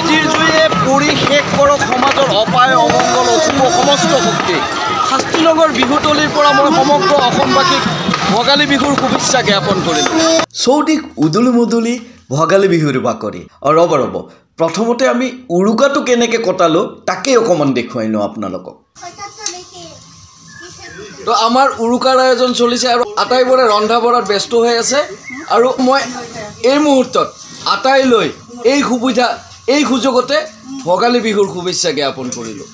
মেজিৰ জুয়ে পৰি শেষ কৰক সমাজৰ অপায় অমংগল অশুভ সমস্ত শক্তি। শাস্ত্ৰীনগৰ বিহুতলীৰ পৰা মই সমগ্ৰ অসমবাসীক ভোগালী বিহুৰ শুভেচ্ছা জ্ঞাপন কৰিলোঁ। চৌদিশ উদুলি মুদুলি ভোগালী বিহুৰ বাকৰি। ৰ'ব প্ৰথমতে আমি উৰুকাটো কেনেকৈ কটালোঁ তাকেই অকণমান দেখুৱাই লওঁ আপোনালোকক। তো আমাৰ উৰুকাৰ আয়োজন চলিছে আৰু আটাইবোৰে ৰন্ধা বঢ়াত ব্যস্ত হৈ আছে আৰু মই এই মুহূৰ্তত আটাইলৈ এই সুযোগতে ভোগালী বিহুৰ শুভেচ্ছা জ্ঞাপন কৰিলোঁ।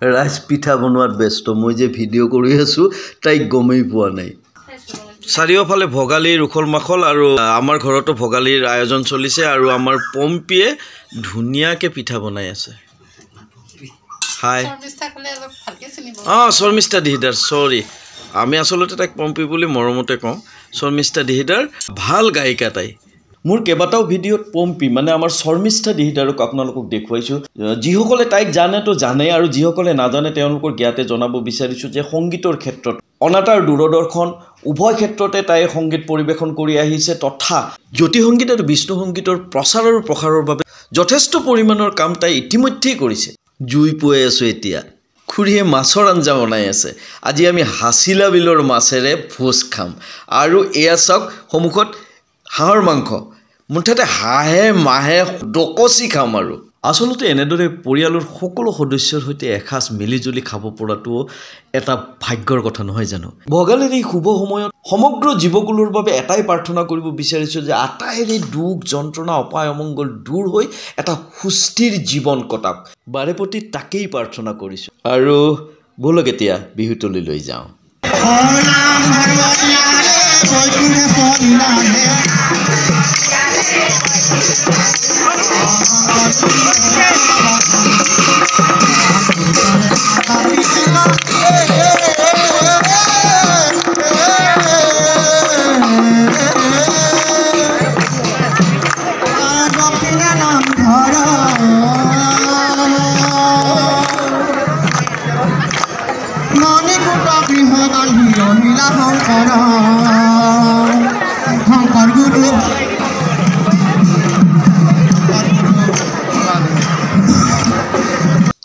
ৰাইজ পিঠা বনোৱাত ব্যস্ত, মই যে ভিডিঅ' কৰি আছোঁ তাইক গমেই পোৱা নাই। চাৰিওফালে ভোগালীৰ উখল মাখল আৰু আমাৰ ঘৰতো ভোগালীৰ আয়োজন চলিছে আৰু আমাৰ পম্পীয়ে ধুনীয়াকৈ পিঠা বনাই আছে। হাই শৰ্মিষ্ঠা দিহিদাৰ, চৰি আমি আচলতে তাইক পম্পী বুলি মৰমতে কওঁ। শৰ্মিষ্ঠা দিহিদাৰ ভাল গায়িকা তাই। মোৰ কেইবাটাও ভিডিঅ'ত পম্পী মানে আমাৰ শৰ্মিষ্ঠা দিহিদাৰক আপোনালোকক দেখুৱাইছোঁ। যিসকলে তাইক জানে তো জানে আৰু যিসকলে নাজানে তেওঁলোকৰ জ্ঞাতে জনাব বিচাৰিছোঁ যে সংগীতৰ ক্ষেত্ৰত অনাতাঁৰ দূৰদৰ্শন উভয় ক্ষেত্ৰতে তাই সংগীত পৰিৱেশন কৰি আহিছে তথা জ্যোতি সংগীত আৰু বিষ্ণু সংগীতৰ প্ৰচাৰ আৰু প্ৰসাৰৰ বাবে যথেষ্ট পৰিমাণৰ কাম তাই ইতিমধ্যেই কৰিছে। জুই পুৱাই আছোঁ এতিয়া। খুৰীয়ে মাছৰ আঞ্জা বনাই আছে। আজি আমি হাছিলা বিলৰ মাছেৰে ভোজ খাম আৰু এয়া চাওক সন্মুখত হাঁহৰ মাংস, মুঠতে হাঁহে মাহে ডকচি খাম। আৰু আচলতে এনেদৰে পৰিয়ালৰ সকলো সদস্যৰ সৈতে এসাঁজ মিলিজুলি খাব পৰাটো এটা ভাগ্যৰ কথা নহয় জানো? ভোগালীৰ এই শুভ সময়ত সমগ্ৰ জীৱকুলৰ বাবে এটাই প্ৰাৰ্থনা কৰিব বিচাৰিছোঁ যে আটাইৰে দুখ যন্ত্ৰণা অপায় অমংগল দূৰ হৈ এটা সুস্থিৰ জীৱন কটাওক। বাৰে প্ৰতি তাকেই প্ৰাৰ্থনা কৰিছোঁ। আৰু ব'লক এতিয়া বিহুতলীলৈ যাওঁ।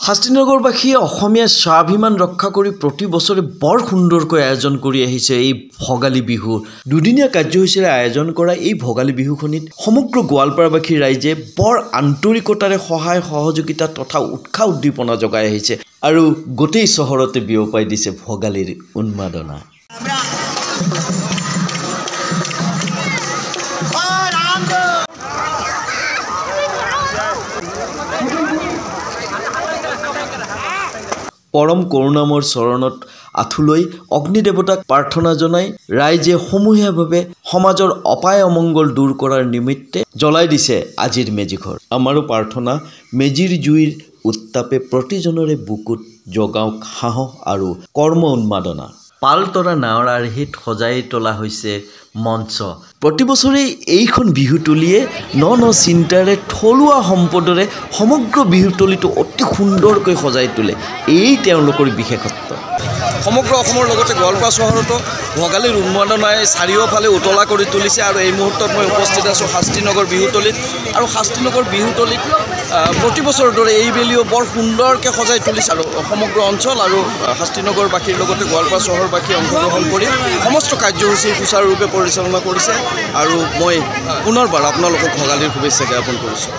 শাস্ত্ৰীনগৰবাসীয়ে অসমীয়া স্বাভিমান ৰক্ষা কৰি প্ৰতি বছৰে বৰ সুন্দৰকৈ আয়োজন কৰি আহিছে এই ভোগালী বিহু। দুদিনীয়া কাৰ্যসূচীৰে আয়োজন কৰা এই ভোগালী বিহুখনিত সমগ্ৰ গোৱালপাৰাবাসীৰ ৰাইজে বৰ আন্তৰিকতাৰে সহায় সহযোগিতা তথা উৎসাহ উদ্দীপনা জগাই আহিছে আৰু গোটেই চহৰতে বিয়পাই দিছে ভোগালীৰ উন্মাদনা। পৰম কৰুণামৰ চৰণত আঁঠুলৈ অগ্নিদেৱতাক প্ৰাৰ্থনা জনাই ৰাইজে সমূহীয়াভাৱে সমাজৰ অপায় অমংগল দূৰ কৰাৰ নিমিত্তে জ্বলাই দিছে আজিৰ মেজিঘৰ। আমাৰো প্ৰাৰ্থনা মেজিৰ জুইৰ উত্তাপে প্ৰতিজনৰে বুকুত জগাওক সাহস আৰু কৰ্ম উন্মাদনা। পালতৰা নাৱৰ আৰ্হিত সজাই তোলা হৈছে মঞ্চ। প্ৰতি বছৰেই এইখন বিহুতলীয়ে ন চিন্তাৰে থলুৱা সম্পদৰে সমগ্ৰ বিহুতলীটো অতি সুন্দৰকৈ সজাই তোলে। এই তেওঁলোকৰ বিশেষত্ব। সমগ্ৰ অসমৰ লগতে গোৱালপাৰা চহৰতো ভোগালীৰ উন্মাদনাই চাৰিওফালে উতলা কৰি তুলিছে আৰু এই মুহূৰ্তত মই উপস্থিত আছোঁ শাস্ত্ৰীনগৰ বিহুতলীত। আৰু শাস্ত্ৰীনগৰ বিহুতলীত প্ৰতি বছৰৰ দৰে এইবেলিও বৰ সুন্দৰকৈ সজাই তুলিছে আৰু সমগ্ৰ অঞ্চল আৰু শাস্ত্ৰীনগৰবাসীৰ লগতে গোৱালপাৰা চহৰবাসীয়ে অংশগ্ৰহণ কৰি সমস্ত কাৰ্যসূচী সুচাৰুৰূপে পৰিচালনা কৰিছে আৰু মই পুনৰবাৰ আপোনালোকক ভোগালীৰ শুভেচ্ছা জ্ঞাপন কৰিছোঁ।